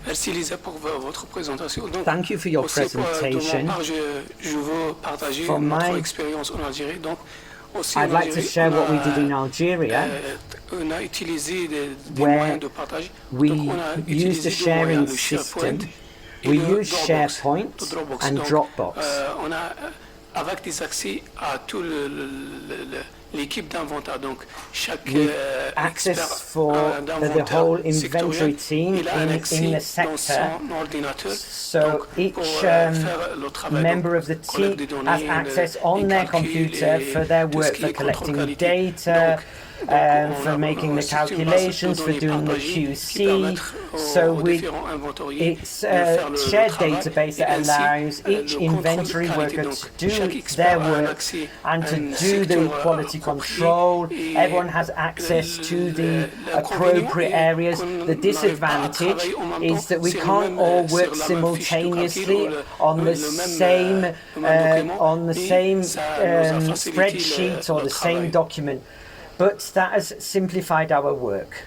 Merci Lisa pour votre présentation. Donc, Thank you for your aussi de mon presentation. part, je veux partager For notre my- expérience en Algérie. Donc, aussi I'd en like to Algérie, share what we did in Algeria, on a utilisé des where moyens de partage. we Donc, on a used a utilisé deux sharing moyens, le SharePoint system. et We le used Dropbox. SharePoint Le Dropbox. and Donc, Dropbox. on a avec des accès à tout l'équipe d'inventaire. Donc, chaque Access expert for the d'inventaire whole inventory sectoriel, team il a un accès in the dans sector. son ordinateur. So Donc, each pour faire le travail, member donc, of the collecte team des données, has access on les their calculs, computer for their tout ce work, qui for est contrôle collecting qualité. data, Donc, on for a- making the c'est une base de calculations, for données doing the partagée qui QC. permettre So aux différents inventoriers it's de a faire le shared travail database et that ainsi, allows each le contrôle de inventory qualité. worker Donc, to do chaque their expert a un work accès and à to un do the secteur quality approprié control. et Everyone has access to the l'inconvénient appropriate est areas. qu'on The n'arrive pas à disadvantage travailler en même is temps that we sur can't all sur work la même fiche de calcul simultaneously ou on the le same document, on the et same ça nous a facilité spreadsheet or le the same travail. document. But that has simplified our work.